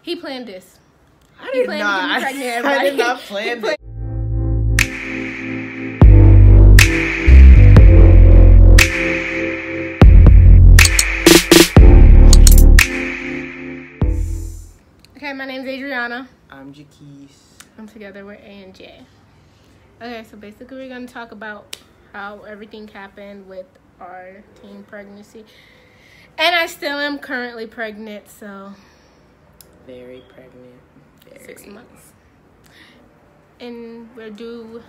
He planned this. I did not. I did not plan this. Okay, my name's Adriana. I'm Jaquise. I'm together with A and J. Okay, so basically we're going to talk about how everything happened with our teen pregnancy. And I still am currently pregnant, so... Very pregnant. 6 months. And we're due...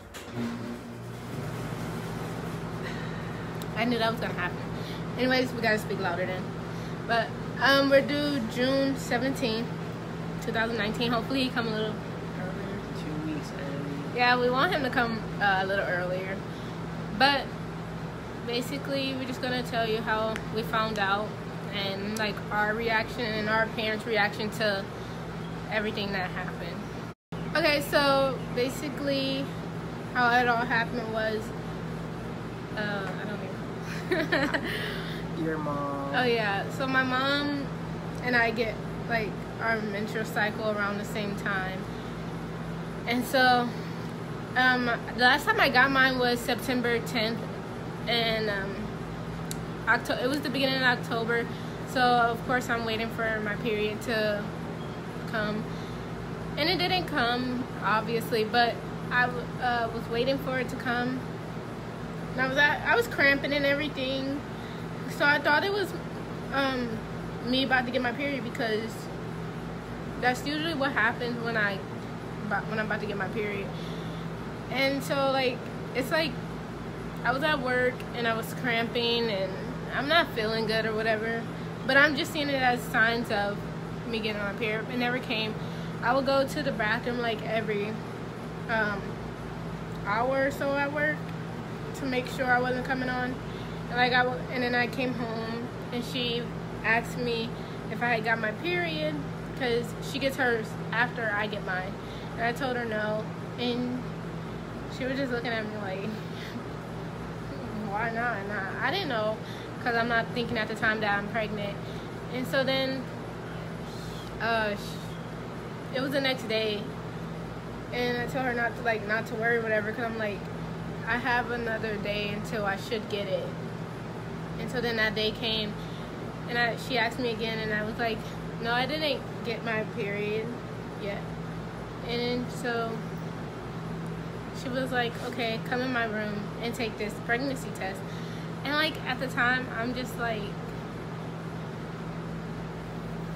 I knew that was going to happen. Anyways, we got to speak louder then. But we're due June 17th, 2019. Hopefully he come a little earlier. 2 weeks early. Yeah, we want him to come a little earlier. But basically, we're just going to tell you how we found out and like our reaction and our parents' reaction to everything that happened. Okay, so basically how it all happened was, I don't know. Your mom. Oh yeah, so my mom and I get like our menstrual cycle around the same time. And so the last time I got mine was September 10th, and it was the beginning of October, so of course I'm waiting for my period to come, and it didn't come obviously, but I was waiting for it to come, and I was cramping and everything, so I thought it was me about to get my period, because that's usually what happens when I'm about to get my period. And so like it's like I was at work and I was cramping and I'm not feeling good or whatever, but I'm just seeing it as signs of me getting on my period. It never came. I would go to the bathroom like every hour or so at work to make sure I wasn't coming on. And like and then I came home and she asked me if I had got my period, because she gets hers after I get mine. And I told her no, and she was just looking at me like, why not? And I didn't know, because I'm not thinking at the time that I'm pregnant. And so then it was the next day, and I told her not to worry, whatever, because I'm like, I have another day until I should get it. And so then that day came, and she asked me again, and I was like, no, I didn't get my period yet. And then so she was like, okay, come in my room and take this pregnancy test. And like at the time, I'm just like,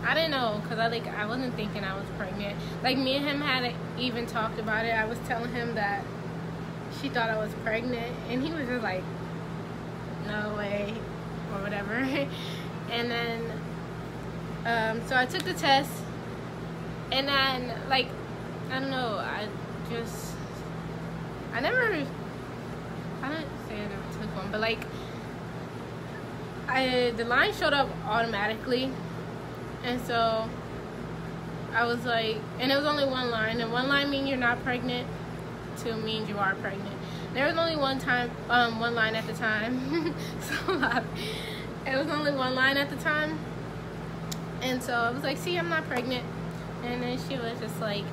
I didn't know, because I wasn't thinking I was pregnant. Like me and him hadn't even talked about it. I was telling him that she thought I was pregnant, and he was just like, no way, or whatever. And then so I took the test, and then like, I don't know, I didn't say I never took one, but like the line showed up automatically, and so I was like, and it was only one line, and one line means you're not pregnant, two means you are pregnant. There was only one line at the time. So it was only one line at the time, and so I was like, see, I'm not pregnant. And then she was just like,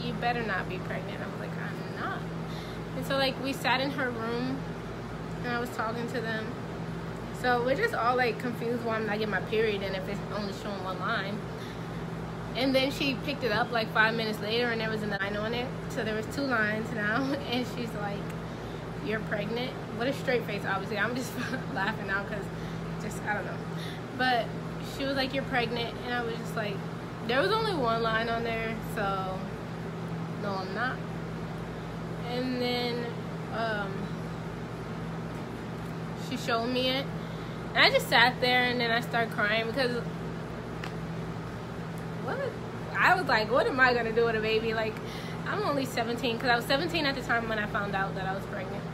you better not be pregnant. I was like, I'm not. And so like we sat in her room and I was talking to them. So we're just all like confused why I'm not getting my period and if it's only showing one line. And then she picked it up like 5 minutes later and there was a line on it. So there was 2 lines now, and she's like, you're pregnant? With a straight face, obviously. I'm just laughing now because I don't know. But she was like, you're pregnant, and I was just like, there was only one line on there, so no, I'm not. And then she showed me it, and I just sat there, and then I started crying because I was like, what am I gonna do with a baby? Like, I'm only 17, because I was 17 at the time when I found out that I was pregnant.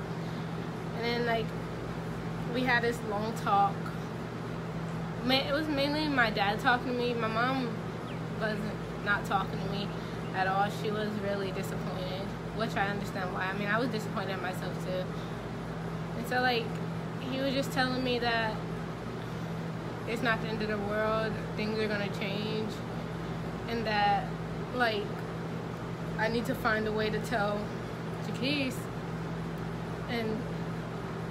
And then like we had this long talk. It was mainly my dad talking to me. My mom wasn't not talking to me at all. She was really disappointed, which I understand why. I mean, I was disappointed in myself too. And so like he was just telling me that it's not the end of the world, things are gonna change, and that like, I need to find a way to tell Jaquise. And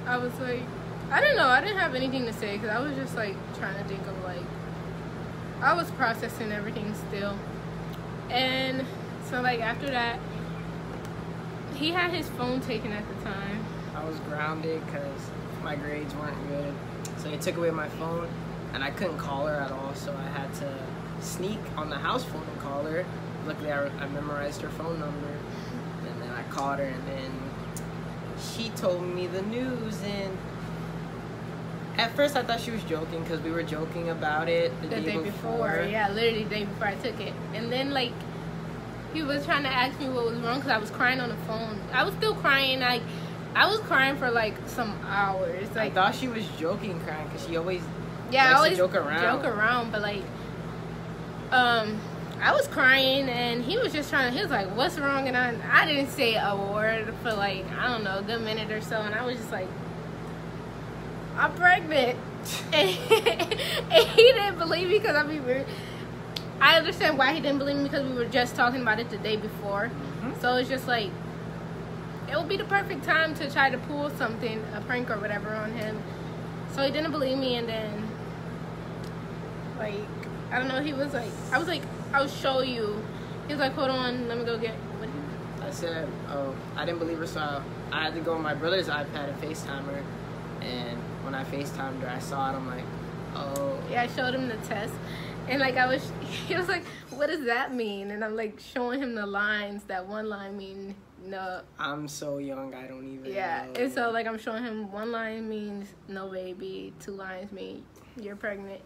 I was like, I don't know, I didn't have anything to say because I was just like trying to think of like, I was processing everything still. And so like after that, he had his phone taken at the time. I was grounded because my grades weren't good. So they took away my phone and I couldn't call her at all. So I had to sneak on the house phone and call her. Luckily I memorized her phone number. And then I called her and then she told me the news. And at first I thought she was joking because we were joking about it the day before. Yeah, literally the day before I took it. And then like, he was trying to ask me what was wrong because I was crying on the phone. I was still crying. Like, I was crying for like some hours. Like, I thought she was joking, crying because she always likes to joke around. But like, I was crying and he was just trying to. He was like, "What's wrong?" And I didn't say a word for like, I don't know, a good minute or so. And I was just like, "I'm pregnant," and he didn't believe me because I understand why he didn't believe me because we were just talking about it the day before. Mm-hmm. So it's just like, it would be the perfect time to try to pull something, a prank or whatever on him. So he didn't believe me, and then, like, I don't know, he was like, I was like, I'll show you. He was like, hold on, let me go get, what did you? I said, oh, I didn't believe her, so I had to go on my brother's iPad and FaceTime her. And when I FaceTimed her, I saw it, I'm like, oh. Yeah, I showed him the test. And like he was like, what does that mean? And I'm like showing him the lines. That one line mean no. I'm so young, I don't even know. And so like I'm showing him one line means no baby, 2 lines mean you're pregnant.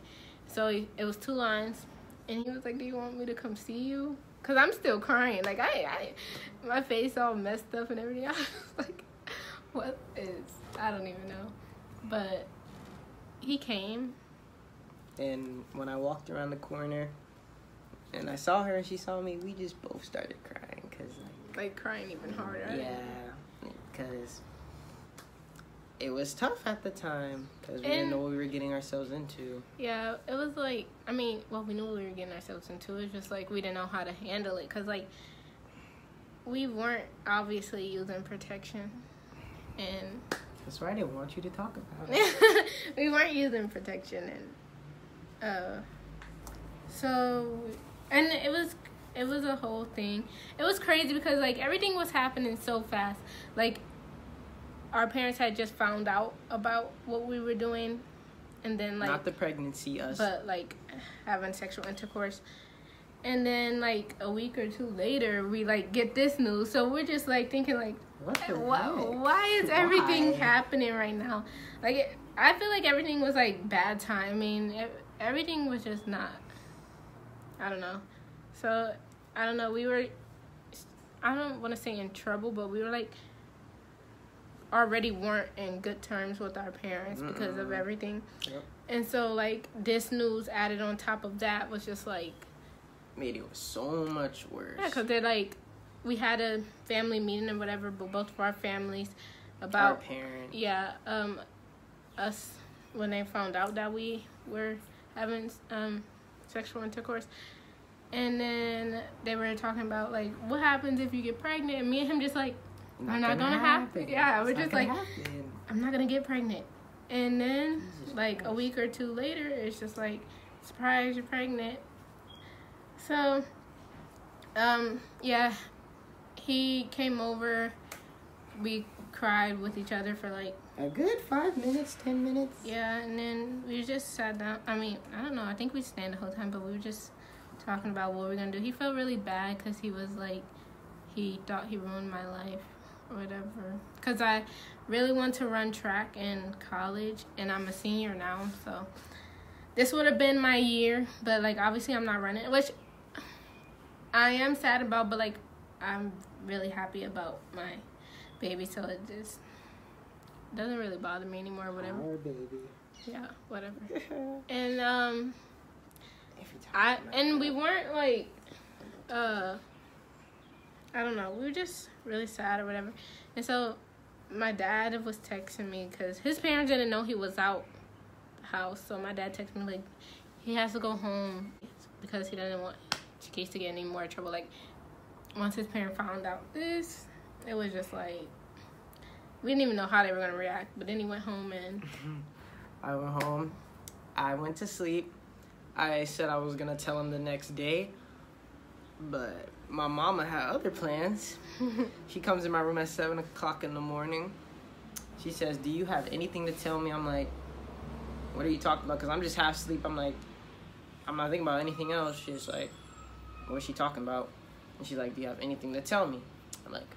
So it was 2 lines, and he was like, do you want me to come see you? Cause I'm still crying. Like I my face all messed up and everything. I was like, what is? I don't even know. But he came. And when I walked around the corner and I saw her and she saw me, we just both started crying. Cause like crying even harder. Yeah, because it was tough at the time because we didn't know what we were getting ourselves into. Yeah, it was like, I mean, well, we knew what we were getting ourselves into. It was just like we didn't know how to handle it because like we weren't obviously using protection. And that's why I didn't want you to talk about it. We weren't using protection, and so, and it was a whole thing. It was crazy because like everything was happening so fast. Like our parents had just found out about what we were doing, and then like not the pregnancy, us, but like having sexual intercourse. And then like a week or 2 later, we like get this news. So we're just like thinking like, why is everything happening right now? Like I feel like everything was like bad timing. Everything was just not, I don't know. So, I don't know, we were, I don't want to say in trouble, but we were like, already weren't in good terms with our parents because of everything. Yep. And so, like, this news added on top of that was just like, made it so much worse. Yeah, because they're like, we had a family meeting or whatever, but both of our families about our parents. Yeah, us, when they found out that we were having sexual intercourse, and then they were talking about like what happens if you get pregnant, and me and him just like, we're not gonna happen. Yeah, we're just like, I'm not gonna get pregnant. And then like a week or 2 later, it's just like, surprise, you're pregnant. So yeah, he came over, we cried with each other for like a good 5 minutes, 10 minutes. Yeah, and then we just sat down. I mean, I don't know. I think we stayed the whole time, but we were just talking about what we were going to do. He felt really bad because he was like, he thought he ruined my life or whatever. Because I really want to run track in college, and I'm a senior now. So this would have been my year, but like obviously I'm not running, which I am sad about, but like I'm really happy about my baby, so it just doesn't really bother me anymore or whatever. Our baby. Yeah, whatever. And we weren't like I don't know, we were just really sad or whatever. And so my dad was texting me because his parents didn't know he was out the house. So my dad texted me like he has to go home because he doesn't want in case to get any more trouble. Like, once his parents found out this, it was just like, we didn't even know how they were going to react. But then he went home and... I went home. I went to sleep. I said I was going to tell him the next day. But my mama had other plans. She comes in my room at 7 o'clock in the morning. She says, do you have anything to tell me? I'm like, what are you talking about? Because I'm just half asleep. I'm like, I'm not thinking about anything else. She's like, what is she talking about? And she's like, do you have anything to tell me? I'm like,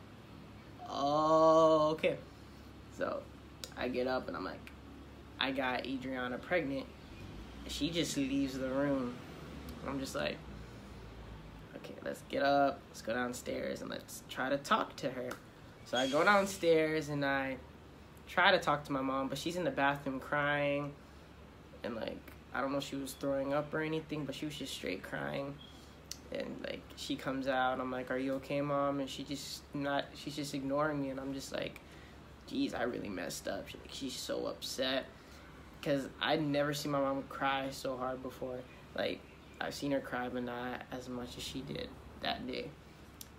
oh, okay. So I get up and I'm like, I got Adriana pregnant. She just leaves the room. I'm just like, okay, let's get up. Let's go downstairs and let's try to talk to her. So I go downstairs and I try to talk to my mom, but she's in the bathroom crying. And, like, I don't know if she was throwing up or anything, but she was just straight crying. And, like, she comes out, and I'm like, are you okay, Mom? And she's just ignoring me. And I'm just like, geez, I really messed up. She's so upset. Because I'd never seen my mom cry so hard before. Like, I've seen her cry, but not as much as she did that day.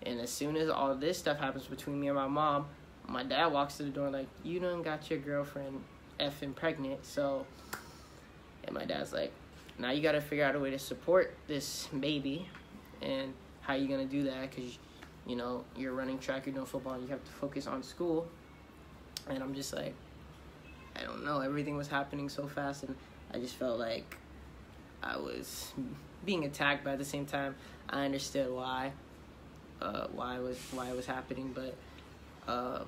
And as soon as all this stuff happens between me and my mom, my dad walks to the door like, you done got your girlfriend effing pregnant, so... And my dad's like, now you got to figure out a way to support this baby. And how you going to do that? Because, you know, you're running track, you're doing football, and you have to focus on school. And I'm just like, I don't know. Everything was happening so fast, and I just felt like I was being attacked. But at the same time, I understood why it was happening. But I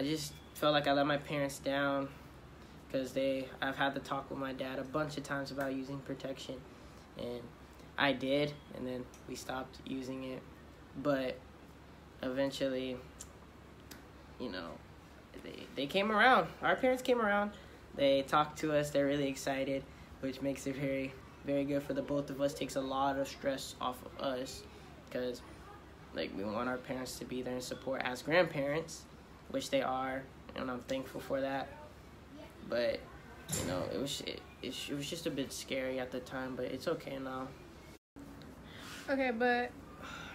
just felt like I let my parents down. Because I've had to talk with my dad a bunch of times about using protection. And I did, and then we stopped using it. But eventually, you know, they came around. Our parents came around. They talked to us. They're really excited, which makes it very, very good for the both of us. Takes a lot of stress off of us. Because, like, we want our parents to be there and support as grandparents, which they are, and I'm thankful for that. But, you know, it was just a bit scary at the time, but it's okay now. Okay, but,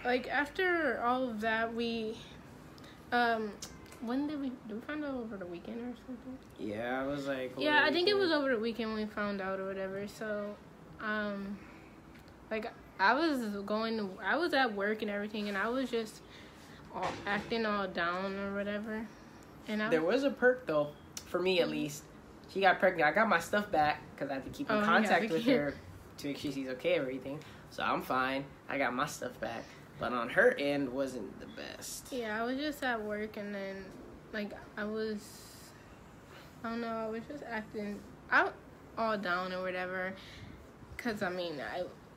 like, after all of that, we, when did we find out over the weekend or something? Yeah, I was like... Yeah, I think it was over the weekend when we found out or whatever, so, like, I was at work and everything, and I was just acting all down or whatever. And there was a perk, though, for me at least. She got pregnant. I got my stuff back because I had to keep in contact with her to make sure she's okay and everything. So I'm fine. I got my stuff back. But on her end, wasn't the best. Yeah, I was just at work and then, like, I was just acting out all down or whatever. Because, I mean,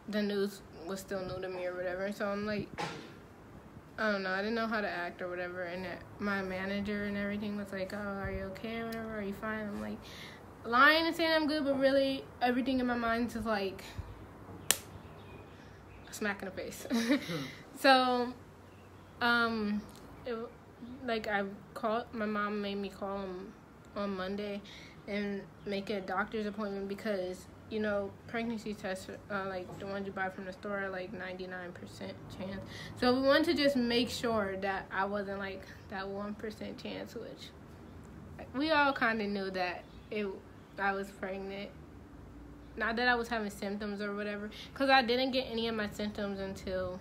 the news was still new to me or whatever. So I'm like, I don't know. I didn't know how to act or whatever. And my manager and everything was like, oh, are you okay or whatever? Are you fine? I'm like, lying and saying I'm good, but really everything in my mind is like a smack in the face. So, my mom made me call him on Monday and make a doctor's appointment because, you know, pregnancy tests, like the ones you buy from the store, are like 99% chance. So we wanted to just make sure that I wasn't like that 1% chance, which we all kind of knew that I was pregnant. Not that I was having symptoms or whatever, because I didn't get any of my symptoms until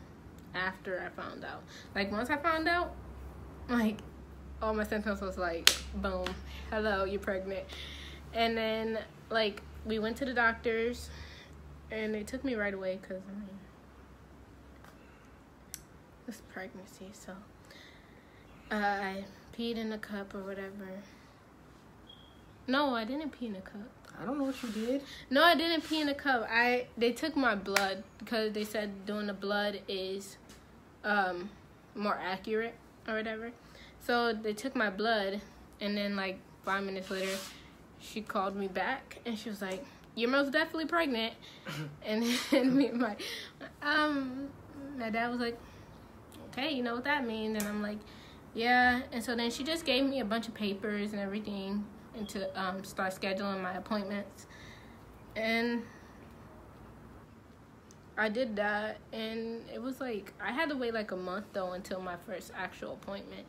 after I found out. Like, once I found out, like, all my symptoms was like, boom, hello, you're pregnant. And then, like, we went to the doctors, and they took me right away, because, I mean, it's pregnancy, so I peed in a cup or whatever. No, I didn't pee in a cup. I don't know what you did. No, I didn't pee in a cup. They took my blood because they said doing the blood is more accurate or whatever. So they took my blood, and then like 5 minutes later, she called me back, and she was like, "You're most definitely pregnant." And then my dad was like, "Okay, you know what that means?" And I'm like, "Yeah." And so then she just gave me a bunch of papers and everything, and to start scheduling my appointments. And I did that, and it was like, I had to wait like a month though until my first actual appointment.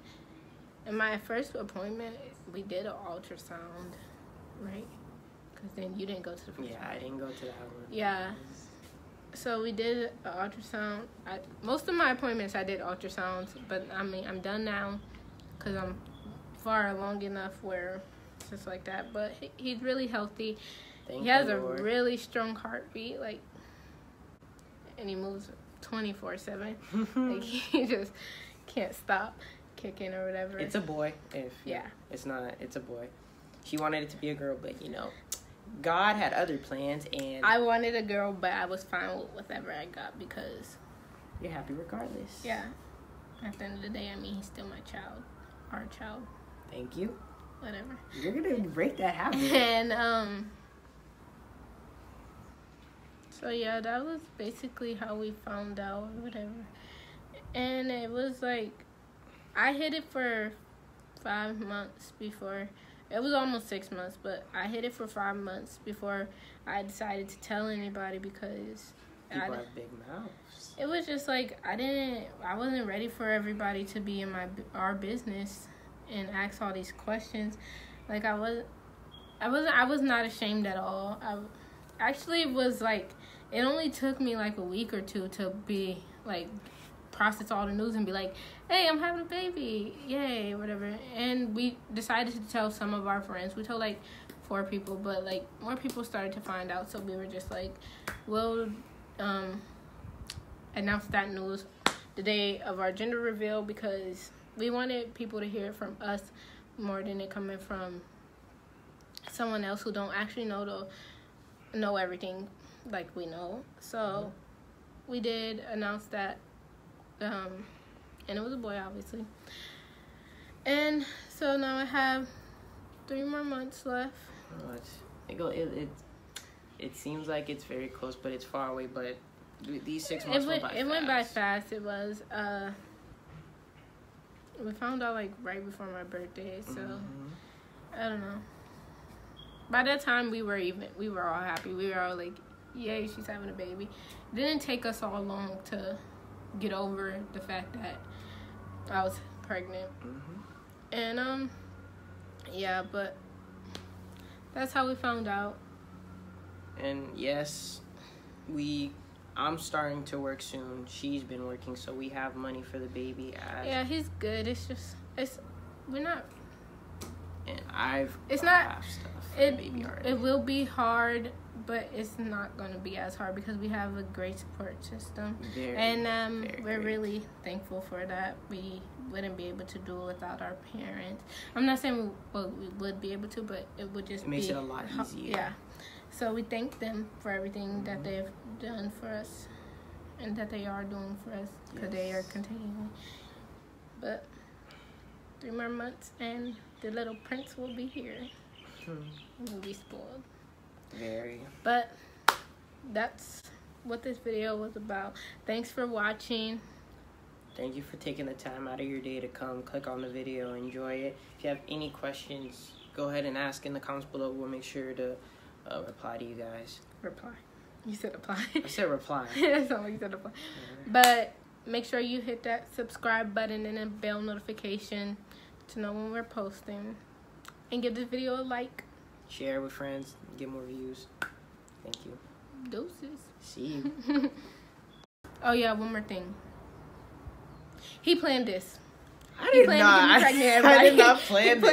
And my first appointment, we did an ultrasound, right? Because then you didn't go to the first one. I didn't go to that one. Yeah. So we did an ultrasound. Most of my appointments I did ultrasounds, but I mean, I'm done now because I'm far along enough where it's just like that. But he's really healthy. He has a really strong heartbeat, like, and he moves 24/7. Like, he just can't stop kicking or whatever. It's a boy. Yeah. It's a boy. She wanted it to be a girl, but God had other plans, and I wanted a girl, but I was fine with whatever I got because you're happy regardless. Yeah. At the end of the day, I mean, he's still my child, our child. Thank you. Whatever. You're gonna break that habit. And so yeah, that was basically how we found out or whatever. And it was like, I hid it for 5 months before. It was almost 6 months, but I hid it for 5 months before I decided to tell anybody because people have big mouths. It was just like I wasn't ready for everybody to be in our business and ask all these questions. Like I was not ashamed at all. I actually was like, it only took me like a week or two to be like, process all the news and be like, hey, I'm having a baby, yay, whatever. And we decided to tell some of our friends. We told like 4 people, but like more people started to find out, so we were just like, we'll announce that news the day of our gender reveal because we wanted people to hear it from us more than it coming from someone else who don't actually know everything like we know. So we did announce that. And it was a boy, obviously. And so now I have 3 more months left. It seems like it's very close, but it's far away. But these 6 months went by fast. It went by fast. It was. We found out like right before my birthday, so I don't know. By that time, we were all happy. We were all like, "Yay, she's having a baby." It didn't take us all long to get over the fact that I was pregnant. And yeah, but that's how we found out. And yes, I'm starting to work soon. She's been working, so we have money for the baby. Yeah, he's good. We're not. And I've it's not half stuff for the baby already. It will be hard, but it's not going to be as hard because we have a great support system. We're really thankful for that. We wouldn't be able to do it without our parents. I'm not saying we would be able to, but it would just makes it a lot easier. Yeah. So we thank them for everything that they've done for us and that they are doing for us because they are continuing. But 3 more months and the little prince will be here. We'll be spoiled. Very. But that's what this video was about. Thanks for watching. Thank you for taking the time out of your day to come click on the video, enjoy it. If you have any questions, go ahead and ask in the comments below. We'll make sure to reply to you guys. Reply. You said apply. I said reply. That's all you said, apply. But make sure you hit that subscribe button and a bell notification to know when we're posting. And give this video a like. Share with friends. Get more views. Thank you. Deuces. See you. Oh yeah, one more thing. He planned this. I did not. To get me pregnant, I did not plan this.